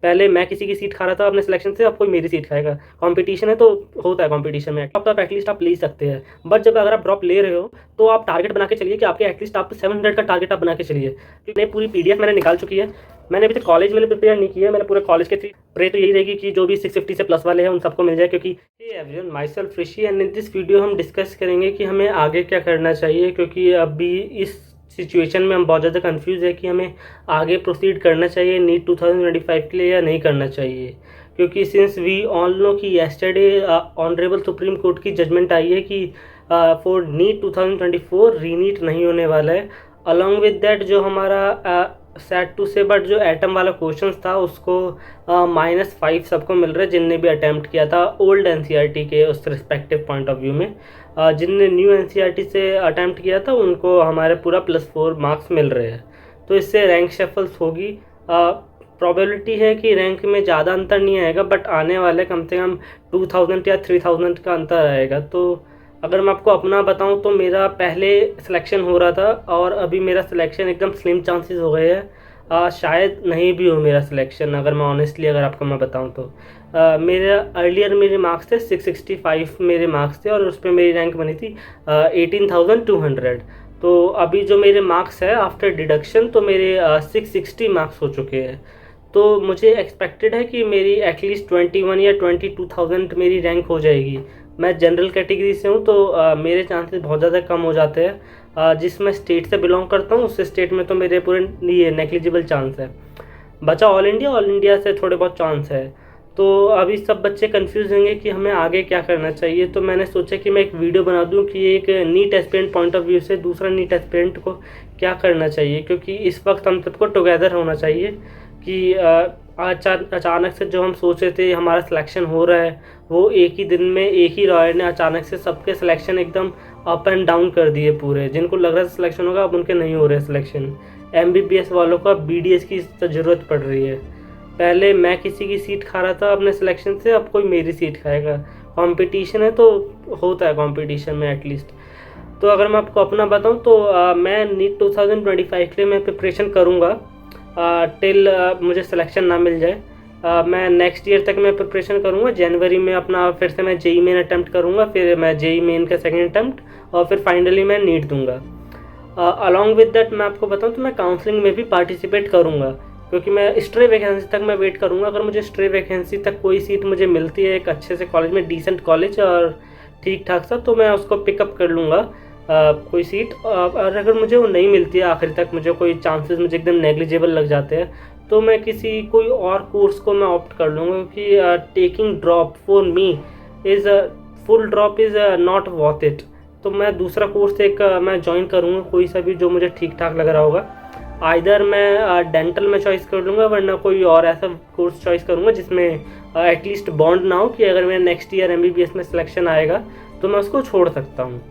पहले मैं किसी की सीट खा रहा था अपने सिलेक्शन से, अब कोई मेरी सीट खाएगा। कंपटीशन है तो होता है, कंपटीशन में आप एटलीस्ट आप ले सकते हैं। बट जब अगर आप ड्रॉप ले रहे हो तो आप टारगेट बना के चलिए कि आपके एटलीस्ट आप 700 का टारगेट आप बना के चलिए। क्योंकि पूरी पीडीएफ मैंने निकाल चुकी है। मैंने अभी तक कॉलेज में प्रिपेयर नहीं किया है, मैंने पूरे कॉलेज के थ्री प्रे तो यही रहेगी कि जो भी 650 से प्लस वाले हैं उन सबको मिल जाए। क्योंकि everyone, my self Rishi, and in this video हम डिस्कस करेंगे कि हमें आगे क्या करना चाहिए। क्योंकि अभी इस सिचुएशन में हम बहुत ज़्यादा कंफ्यूज है कि हमें आगे प्रोसीड करना चाहिए नीट 2025 के लिए या नहीं करना चाहिए। क्योंकि सिंस वी ऑल नो कि येस्टरडे ऑनरेबल सुप्रीम कोर्ट की जजमेंट आई है कि फॉर नीट 2024 रीनीट नहीं होने वाला है। अलॉन्ग विद दैट जो हमारा सैड टू से बट जो एटम वाला क्वेश्चन था उसको -5 सबको मिल रहा है जिनने भी अटैम्प्ट किया था ओल्ड एनसीईआरटी के उस रिस्पेक्टिव पॉइंट ऑफ व्यू में। जिनने न्यू एनसीईआरटी से अटैम्प्ट किया था उनको हमारे पूरा +4 मार्क्स मिल रहे हैं। तो इससे रैंक शफल्स होगी। प्रोबेबिलिटी है कि रैंक में ज़्यादा अंतर नहीं आएगा, बट आने वाले कम से कम 2000 या 3000 का अंतर आएगा। तो अगर मैं आपको अपना बताऊं तो मेरा पहले सिलेक्शन हो रहा था और अभी मेरा सिलेक्शन एकदम स्लिम चांसेस हो गए हैं। शायद नहीं भी हो मेरा सिलेक्शन, अगर मैं ऑनेस्टली अगर आपको मैं बताऊं तो। मेरा अर्लियर मेरे मार्क्स थे 665 मेरे मार्क्स थे और उस पर मेरी रैंक बनी थी 18,200। तो अभी जो मेरे मार्क्स है आफ्टर डिडक्शन तो मेरे 660 मार्क्स हो चुके हैं। तो मुझे एक्सपेक्टेड है कि मेरी एटलीस्ट 21 या 22,000 मेरी रैंक हो जाएगी। मैं जनरल कैटेगरी से हूँ तो मेरे चांसेस बहुत ज़्यादा कम हो जाते हैं। जिस मैं स्टेट से बिलोंग करता हूँ उस स्टेट में तो मेरे पूरे ये नेग्लिजिबल चांस है। बचा ऑल इंडिया से थोड़े बहुत चांस है। तो अभी सब बच्चे कंफ्यूज होंगे कि हमें आगे क्या करना चाहिए। तो मैंने सोचा कि मैं एक वीडियो बना दूं कि एक NEET aspirant point of view से दूसरा नीट एस्पिरेंट को क्या करना चाहिए। क्योंकि इस वक्त हम सबको टुगेदर होना चाहिए कि अचानक से जो हम सोच रहे थे हमारा सिलेक्शन हो रहा है वो एक ही दिन में एक ही रॉयर ने अचानक से सबके सिलेक्शन एकदम अप एंड डाउन कर दिए पूरे। जिनको लग रहा था सिलेक्शन होगा अब उनके नहीं हो रहे सिलेक्शन। एमबीबीएस वालों को अब बीडीएस की ज़रूरत पड़ रही है। पहले मैं किसी की सीट खा रहा था अपने सिलेक्शन से, अब कोई मेरी सीट खाएगा। कंपटीशन है तो होता है, कंपटीशन में एटलीस्ट। तो अगर मैं आपको अपना बताऊं तो मैं नीट 2025 के लिए मैं प्रिपरेशन करूंगा टिल मुझे सिलेक्शन ना मिल जाए। मैं नेक्स्ट ईयर तक मैं प्रिपरेशन करूंगा। जनवरी में अपना फिर से मैं जेई मेन अटैम्प्ट करूंगा, फिर मैं जेई मेन का सेकेंड अटैम्प्ट और फिर फाइनली मैं नीट दूंगा। अलॉन्ग विद दैट मैं आपको बताऊं तो मैं काउंसलिंग में भी पार्टिसिपेट करूंगा। क्योंकि मैं स्ट्रे वैकेंसी तक मैं वेट करूंगा। अगर मुझे स्ट्रे वैकेंसी तक कोई सीट मुझे मिलती है एक अच्छे से कॉलेज में, डिसेंट कॉलेज और ठीक ठाक सा, तो मैं उसको पिकअप कर लूँगा कोई सीट। और अगर मुझे वो नहीं मिलती है आखिर तक, मुझे कोई चांसेस मुझे एकदम नेग्लिजिबल लग जाते हैं, तो मैं किसी कोई और कोर्स को मैं ऑप्ट कर लूँगा। क्योंकि taking drop for me is full drop is not worth it. तो मैं दूसरा कोर्स एक मैं ज्वाइन करूँगा कोई सा भी जो मुझे ठीक ठाक लग रहा होगा। आइदर मैं डेंटल में चॉइस कर लूँगा, वरना कोई और ऐसा कोर्स चॉइस करूँगा जिसमें एटलीस्ट बॉन्ड ना हो कि अगर मेरा नेक्स्ट ईयर एमबीबीएस में सिलेक्शन आएगा तो मैं उसको छोड़ सकता हूँ।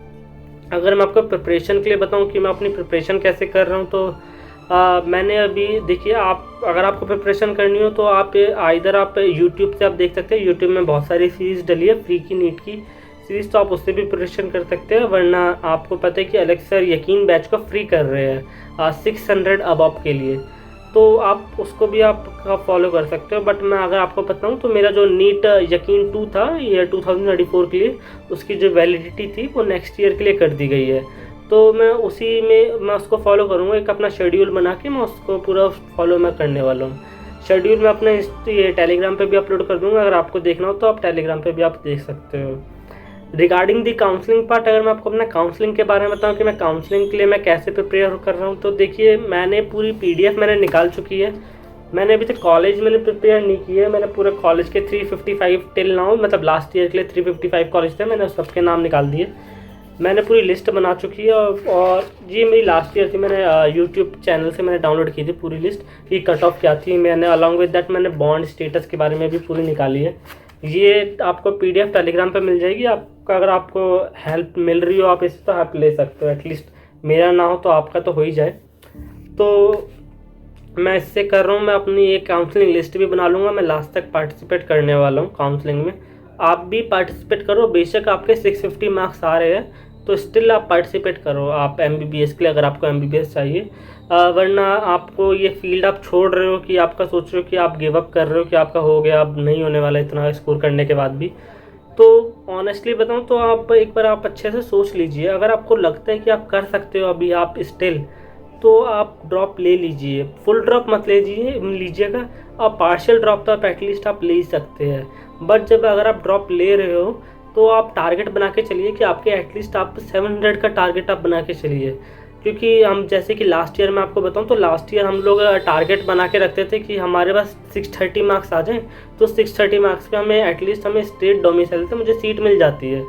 अगर मैं आपको प्रिपरेशन के लिए बताऊँ कि मैं अपनी प्रिपरेशन कैसे कर रहा हूँ तो मैंने अभी देखिए, आप अगर आपको प्रिपरेशन करनी हो तो आप आइदर आप यूट्यूब से आप देख सकते हैं। यूट्यूब में बहुत सारी सीरीज़ डली है फ्री की नीट की सीरीज़, तो आप उससे भी प्रिपरेशन कर सकते हैं। वरना आपको पता है कि अलग सर यकीन बैच को फ्री कर रहे हैं 600 अबव के लिए, तो आप उसको भी आप फॉलो कर सकते हो। बट मैं अगर आपको बताऊं तो मेरा जो नीट यकीन 2 था ईयर 2024 के लिए, उसकी जो वैलिडिटी थी वो नेक्स्ट ईयर के लिए कर दी गई है। तो मैं उसी में मैं उसको फॉलो करूँगा। एक अपना शेड्यूल बना के मैं उसको पूरा फॉलो मैं करने वाला हूँ। शेड्यूल मैं अपने ये टेलीग्राम पे भी अपलोड कर दूँगा। अगर आपको देखना हो तो आप टेलीग्राम पे भी आप देख सकते हो। रिगार्डिंग दी काउंसलिंग पार्ट, अगर मैं आपको अपना काउंसलिंग के बारे में बताऊं कि मैं काउंसलिंग के लिए मैं कैसे प्रिपेयर कर रहा हूं, तो देखिए मैंने पूरी पीडीएफ मैंने निकाल चुकी है। मैंने अभी तक कॉलेज मैंने प्रिपेयर नहीं की है। मैंने पूरे कॉलेज के 355 टिल नाउ, मतलब लास्ट ईयर के लिए 355 कॉलेज थे, मैंने सबके नाम निकाल दिए। मैंने पूरी लिस्ट बना चुकी है और ये मेरी लास्ट ईयर थी। मैंने यूट्यूब चैनल से मैंने डाउनलोड की थी पूरी लिस्ट कि कट ऑफ क्या थी। मैंने अलॉन्ग विद दैट मैंने बॉन्ड स्टेटस के बारे में भी पूरी निकाली है। ये आपको पीडीएफ टेलीग्राम पे मिल जाएगी। आपका अगर आपको हेल्प मिल रही हो आप इससे तो हेल्प ले सकते हो। एटलीस्ट मेरा ना हो तो आपका तो हो ही जाए। तो मैं इससे कर रहा हूँ, मैं अपनी एक काउंसलिंग लिस्ट भी बना लूँगा। मैं लास्ट तक पार्टिसिपेट करने वाला हूँ काउंसलिंग में। आप भी पार्टिसिपेट करो। बेशक आपके 650 मार्क्स आ रहे हैं तो स्टिल आप पार्टिसिपेट करो। आप एमबीबीएस के लिए, अगर आपको एमबीबीएस चाहिए वरना आपको ये फील्ड आप छोड़ रहे हो कि आपका सोच रहे हो कि आप गिव अप कर रहे हो कि आपका हो गया, अब नहीं होने वाला इतना स्कोर करने के बाद भी। तो ऑनेस्टली बताऊं तो आप एक बार आप अच्छे से सोच लीजिए, अगर आपको लगता है कि आप कर सकते हो अभी आप स्टिल, तो आप ड्रॉप ले लीजिए। फुल ड्रॉप मत लीजिएगा। आप पार्शियल ड्रॉप तो आप एटलीस्ट आप ले ही सकते हैं। बट जब अगर आप ड्रॉप ले रहे हो तो आप टारगेट बना के चलिए कि आपके एटलीस्ट आप 700 का टारगेट आप बना के चलिए। क्योंकि हम जैसे कि लास्ट ईयर में आपको बताऊं तो लास्ट ईयर हम लोग टारगेट बना के रखते थे कि हमारे पास 630 मार्क्स आ जाएं, तो 630 मार्क्स पे हमें एटलीस्ट हमें स्टेट डोमिसाइल से मुझे सीट मिल जाती है।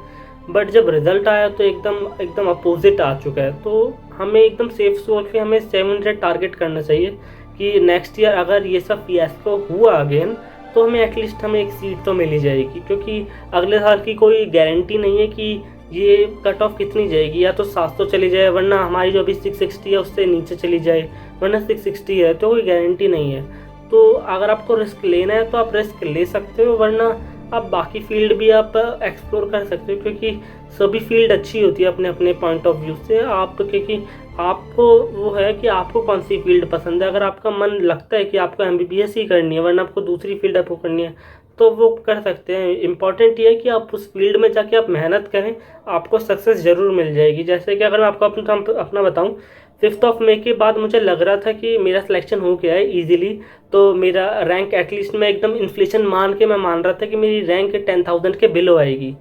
बट जब रिजल्ट आया तो एकदम अपोजिट आ चुका है। तो हमें एकदम सेफ सोच के हमें 700 टारगेट करना चाहिए कि नेक्स्ट ईयर अगर ये सब फियास्को हुआ अगेन तो हमें एटलीस्ट हमें एक सीट तो मिल ही जाएगी। क्योंकि अगले साल की कोई गारंटी नहीं है कि ये कट ऑफ कितनी जाएगी, या तो 700 चली जाए, वरना हमारी जो अभी 660 है उससे नीचे चली जाए, वरना 660 है, तो कोई गारंटी नहीं है। तो अगर आपको रिस्क लेना है तो आप रिस्क ले सकते हो, वरना आप बाकी फील्ड भी आप एक्सप्लोर कर सकते हो। क्योंकि सभी फील्ड अच्छी होती है अपने अपने पॉइंट ऑफ व्यू से। आप क्योंकि आपको वो है कि आपको कौन सी फील्ड पसंद है। अगर आपका मन लगता है कि आपको MBBS ही करनी है, वरना आपको दूसरी फील्ड आपको करनी है, तो वो कर सकते हैं। इम्पॉर्टेंट ये है कि आप उस फील्ड में जाके आप मेहनत करें, आपको सक्सेस ज़रूर मिल जाएगी। जैसे कि अगर मैं आपको अपना बताऊं, 5 मई के बाद मुझे लग रहा था कि मेरा सिलेक्शन हो गया है ईजिली, तो मेरा रैंक एटलीस्ट मैं एकदम इन्फ्लेशन मान के मैं मान रहा था कि मेरी रैंक 10,000 के बिलो आएगी।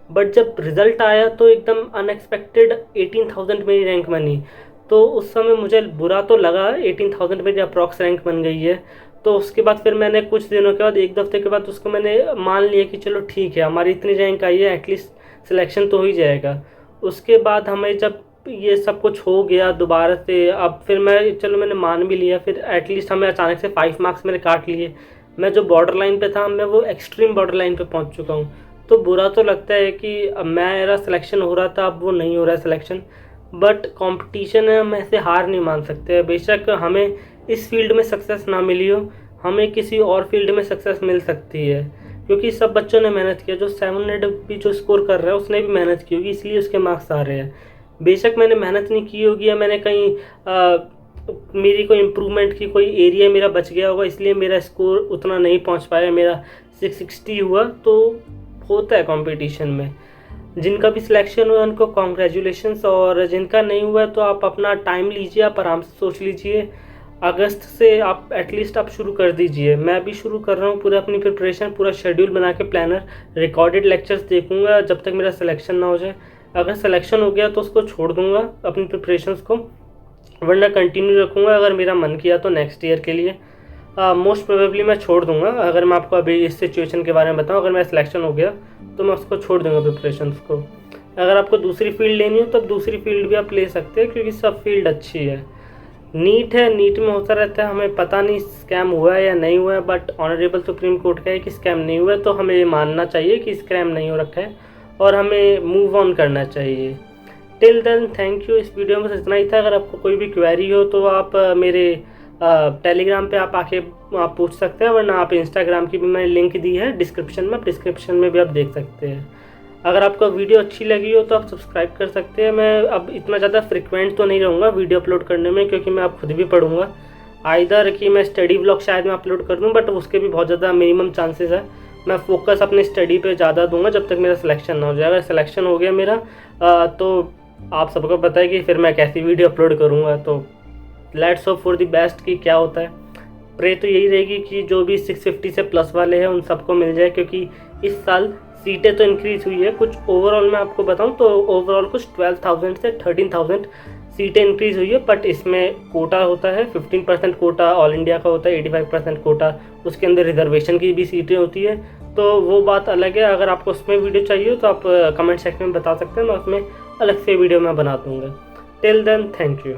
बट जब रिज़ल्ट आया तो एकदम अनएक्सपेक्टेड 18,000 मेरी रैंक बनी। तो उस समय मुझे बुरा तो लगा, 18,000 मेरी अप्रॉक्स रैंक बन गई है। तो उसके बाद फिर मैंने कुछ दिनों के बाद, एक हफ्ते के बाद उसको मैंने मान लिया कि चलो ठीक है, हमारी इतनी रैंक आई है, एटलीस्ट सिलेक्शन तो हो ही जाएगा। उसके बाद हमें जब ये सब कुछ हो गया दोबारा से, अब फिर मैंने मान भी लिया, फिर एटलीस्ट हमें अचानक से 5 मार्क्स मैंने काट लिए। मैं जो बॉर्डर लाइन पे था, मैं वो एक्सट्रीम बॉर्डर लाइन पे पहुंच चुका हूँ। तो बुरा तो लगता है कि अब मेरा सिलेक्शन हो रहा था, अब वो नहीं हो रहा है सिलेक्शन। बट कंपटीशन है, हम ऐसे हार नहीं मान सकते। बेशक हमें इस फील्ड में सक्सेस ना मिली हो, हमें किसी और फील्ड में सक्सेस मिल सकती है। क्योंकि सब बच्चों ने मेहनत किया, जो 700 भी जो स्कोर कर रहा है उसने भी मेहनत की होगी, इसलिए उसके मार्क्स आ रहे हैं। बेशक मैंने मेहनत नहीं की होगी, या मैंने कहीं मेरी कोई इम्प्रूवमेंट की कोई एरिया मेरा बच गया होगा, इसलिए मेरा स्कोर उतना नहीं पहुंच पाया, मेरा 660 हुआ। तो होता है कंपटीशन में। जिनका भी सिलेक्शन हुआ उनको कॉन्ग्रेचुलेशंस, और जिनका नहीं हुआ तो आप अपना टाइम लीजिए, आप आराम से सोच लीजिए। अगस्त से आप एटलीस्ट आप शुरू कर दीजिए। मैं भी शुरू कर रहा हूँ पूरा अपनी प्रिपरेशन, पूरा शेड्यूल बना के, प्लानर, रिकॉर्डेड लेक्चर्स देखूंगा जब तक मेरा सिलेक्शन ना हो जाए। अगर सिलेक्शन हो गया तो उसको छोड़ दूंगा अपनी प्रिपरेशंस को, वरना कंटिन्यू रखूँगा अगर मेरा मन किया तो नेक्स्ट ईयर के लिए। मोस्ट प्रोबेबली मैं छोड़ दूंगा। अगर मैं आपको अभी इस सिचुएशन के बारे में बताऊं, अगर मेरा सिलेक्शन हो गया तो मैं उसको छोड़ दूंगा प्रिपरेशंस को। अगर आपको दूसरी फील्ड लेनी हो तो दूसरी फील्ड भी आप ले सकते हैं, क्योंकि सब फील्ड अच्छी है। नीट है, नीट में होता रहता है, हमें पता नहीं स्कैम हुआ है या नहीं हुआ है, बट ऑनरेबल सुप्रीम कोर्ट का है कि स्कैम नहीं हुआ है, तो हमें ये मानना चाहिए कि स्कैम नहीं हो रखा है और हमें मूव ऑन करना चाहिए। Till then thank you. इस वीडियो में बस इतना ही था। अगर आपको कोई भी क्वेरी हो तो आप मेरे टेलीग्राम पे आप आके आप पूछ सकते हैं, वरना आप इंस्टाग्राम की भी मैंने लिंक दी है डिस्क्रिप्शन में, डिस्क्रिप्शन में भी आप देख सकते हैं। अगर आपको वीडियो अच्छी लगी हो तो आप सब्सक्राइब कर सकते हैं। मैं अब इतना ज़्यादा फ्रिक्वेंट तो नहीं रहूँगा वीडियो अपलोड करने में, क्योंकि मैं अब खुद भी पढ़ूँगा। आइदर कि मैं स्टडी व्लॉग शायद मैं अपलोड कर दूँ, बट उसके भी बहुत ज़्यादा मिनिमम चांसेस है। मैं फोकस अपने स्टडी पे ज़्यादा दूंगा जब तक मेरा सिलेक्शन ना हो जाए। अगर सिलेक्शन हो गया मेरा तो आप सबको पता है कि फिर मैं कैसी वीडियो अपलोड करूँगा। तो let's hope for the best कि क्या होता है। प्रे तो यही रहेगी कि जो भी 650 से प्लस वाले हैं उन सबको मिल जाए, क्योंकि इस साल सीटें तो इंक्रीज़ हुई है कुछ। ओवरऑल मैं आपको बताऊं तो ओवरऑल कुछ 12,000 से 13,000 सीटें इंक्रीज़ हुई है। बट इसमें कोटा होता है, 15% कोटा ऑल इंडिया का होता है, 85% कोटा, उसके अंदर रिजर्वेशन की भी सीटें होती है। तो वो बात अलग है। अगर आपको उसमें वीडियो चाहिए तो आप कमेंट सेक्शन में बता सकते हैं, मैं उसमें अलग से वीडियो मैं बना दूँगा। Till then thank you.